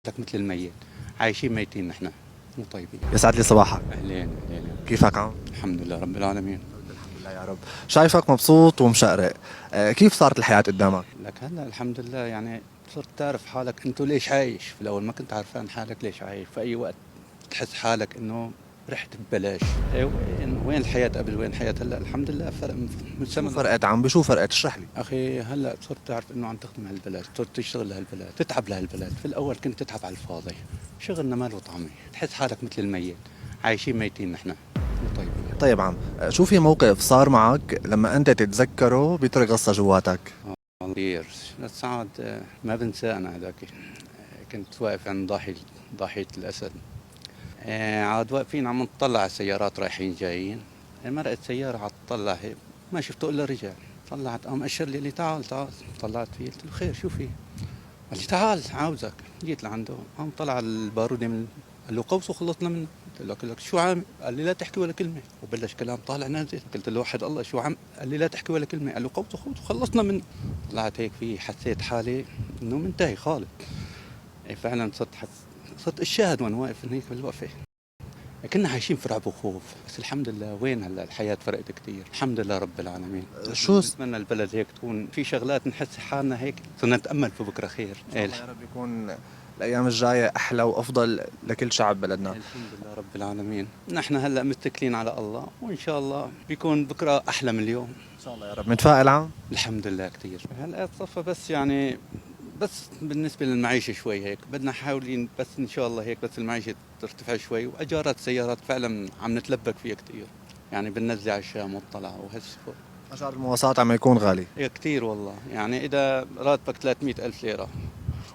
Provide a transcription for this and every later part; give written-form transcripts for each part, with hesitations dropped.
لك مثل الميت، عايشين ميتين نحن، مو طيبين. يسعد لي صباحك. اهلين اهلين. كيفك عم؟ الحمد لله رب العالمين. الحمد لله يا رب. شايفك مبسوط ومشقرق. كيف صارت الحياة قدامك؟ لك هلا الحمد لله يعني صرت تعرف حالك انت ليش عايش. في الاول ما كنت عارفان حالك ليش عايش، في اي وقت تحس حالك انه رحت ببلاش. إيه وين الحياة قبل وين الحياة هلا؟ الحمد لله فرق من شو سنة. فرقت عم؟ بشو فرقت؟ اشرح لي. اخي هلا صرت تعرف انه عم تخدم هالبلد، صرت تشتغل لهالبلد، تتعب لهالبلد. في الاول كنت تتعب على الفاضي، شغلنا ما له طعمه، تحس حالك مثل الميت، عايشين ميتين نحن، مو طيبين. طيب عم، شو في موقف صار معك لما انت تتذكره بيترك غصة جواتك؟ كثير بس عاد ما بنساه انا هذاك. كنت واقف عند ضاحية الاسد. عاد واقفين عم نطلع على السيارات رايحين جايين. مرقت سيارة عاد تطلع هيك، ما شفته الا رجع. طلعت قام اشر لي، قال لي تعال تعال. طلعت فيه قلت له خير شو في؟ قال لي تعال عاوزك. جيت لعنده قام طلع البارودة من، قال له قوس وخلصنا منه. قلت له لك شو عامل؟ قال لي لا تحكي ولا كلمة. وبلش كلام طالع نازل. قلت له وحد الله شو عم؟ قال لي لا تحكي ولا كلمة. قال له قوس وخلصنا منه. طلعت هيك فيه، حسيت حالي انه منتهي خالص. فعلا صرت الشاهد وانا واقف هيك بالوقفة. كنا عايشين في رعب وخوف، بس الحمد لله وين هلا الحياة فرقت كثير، الحمد لله رب العالمين. شو نتمنى البلد هيك تكون في شغلات نحس حالنا هيك، صرنا نتأمل في بكرة خير. الله يا رب يكون الايام الجايه احلى وافضل لكل شعب بلدنا. الحمد لله رب العالمين. نحن هلا متكلين على الله، وان شاء الله بيكون بكره احلى من اليوم. ان شاء الله يا رب. متفائل عم؟ الحمد لله كثير. هلا صفى بس يعني بس بالنسبة للمعيشة شوي هيك بدنا حاولين، بس إن شاء الله هيك بس المعيشة ترتفع شوي، وأجارات السيارات فعلا عم نتلبك فيها كتير. يعني بننزل على الشام والطلعة وهالشغل. اجار المواصلات عم يكون غالي. هي كتير والله. يعني إذا راتبك 300 ألف ليرة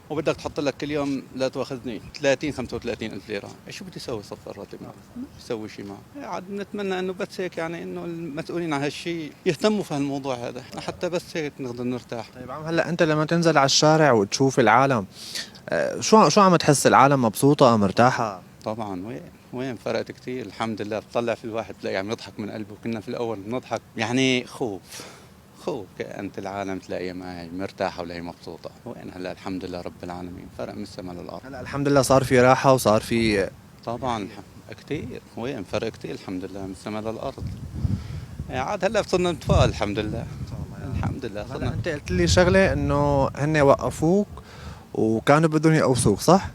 وبدك تحط لك كل يوم لا تواخذني 30 35 ألف ليرة، شو بدي أسوي صف الراتب؟ ما بيسوي شيء معه. عاد نتمنى إنه بس هيك يعني إنه المسؤولين عن هالشيء يهتموا في هالموضوع هذا، حتى بس هيك نقدر نرتاح. طيب عم، هلا انت لما تنزل على الشارع وتشوف العالم، شو عم تحس؟ العالم مبسوطه مرتاحه؟ طبعا وين فرقت كثير. الحمد لله بتطلع في الواحد تلاقي عم يضحك من قلبه. كنا في الاول بنضحك يعني خوف كأنت العالم تلاقيها ما هي مرتاحه ولا هي مبسوطه. وين هلا الحمد لله رب العالمين فرق من السماء للارض. هلا الحمد لله صار في راحه وصار في. طبعا كثير. وين فرق كثير الحمد لله من السماء للارض. عاد هلا صرنا نتفائل الحمد لله. الحمد لله هلا صرنا. انت قلت لي شغله انه هن وقفوك وكانوا بدهم يقوصوك، صح؟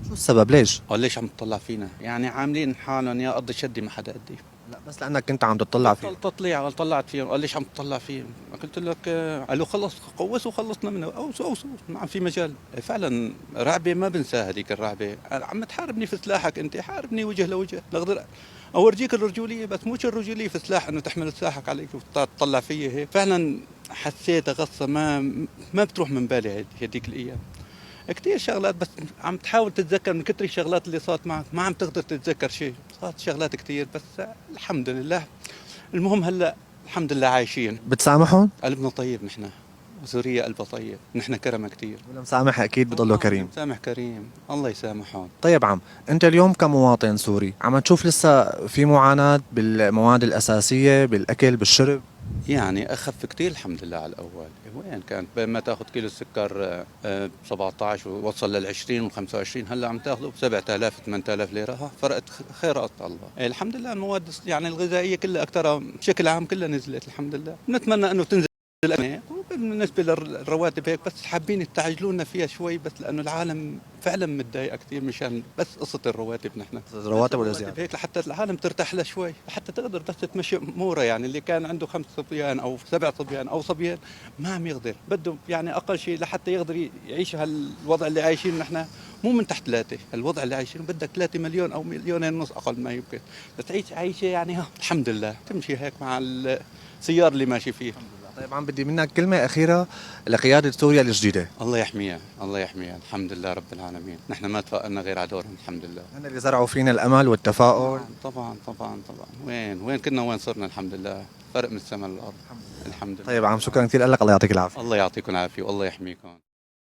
شو السبب؟ ليش؟ قال ليش عم تطلع فينا؟ يعني عاملين حالهم يا قضي شدي ما حدا قدي. لا بس لانك كنت عم تطلع فيه. تطلع طلعت فيهم. قال ليش عم تطلع فيهم؟ قلت لك قال له خلص قوس وخلصنا منه. اوسوا ما عم في مجال. فعلا رعبه ما بنساها هذيك الرعبه. عم تحاربني في سلاحك، انت حاربني وجه لوجه لأقدر اورجيك الرجوليه، بس مو الرجوليه في سلاح انه تحمل سلاحك عليك وتطلع فيي هيك. فعلا حسيت غصه ما بتروح من بالي هذيك الايام. كثير شغلات بس عم تحاول تتذكر من كثر الشغلات اللي صارت معك، ما عم تقدر تتذكر شيء. صارت شغلات كثير بس الحمد لله. المهم هلا الحمد لله عايشين. بتسامحهم؟ قلبنا طيب نحن، وسوريا قلبها طيب، نحن كرمة كثير. والمسامح اكيد بضله كريم. سامح كريم الله يسامحهم. طيب عم، انت اليوم كمواطن سوري عم تشوف لسه في معاناة بالمواد الاساسية، بالاكل، بالشرب؟ يعني اخف كثير الحمد لله على الاول. وين كانت ما تاخذ كيلو السكر ب 17 ووصل لل 20 و 25، هلا عم تاخذه ب 7000 8000 ليره. فرقت خيرات الله. الحمد لله المواد يعني الغذائيه كلها اكثرها بشكل عام كلها نزلت الحمد لله. بنتمنى انه تنزل بالنسبه للرواتب هيك، بس حابين تعجلوا لنا فيها شوي، بس لانه العالم فعلا متضايقه كثير مشان بس قصه الرواتب. نحن الرواتب ولا زيادة؟ هيك لحتى العالم ترتاح لها شوي، لحتى تقدر بس تمشي امورها. يعني اللي كان عنده 5 صبيان او 7 صبيان او صبيان ما عم يقدر، بده يعني اقل شيء لحتى يقدر يعيش هالوضع اللي عايشين نحن. مو من تحت 3 الوضع اللي عايشين، بدك 3 مليون او مليونين ونص اقل ما يمكن تعيش عايشه. يعني ها الحمد لله تمشي هيك مع السيار اللي ماشي فيه. طيب عم، بدي منك كلمة أخيرة لقيادة سوريا الجديدة. الله يحميها الله يحميها الحمد لله رب العالمين. نحن ما تفائلنا غير على دورهم الحمد لله. هن اللي زرعوا فينا الأمل والتفاؤل. طبعا وين كنا وين صرنا الحمد لله. فرق من السماء للأرض الحمد لله. طيب عم، شكرا كثير لك، الله يعطيك العافية. الله يعطيكم العافية والله يحميكم.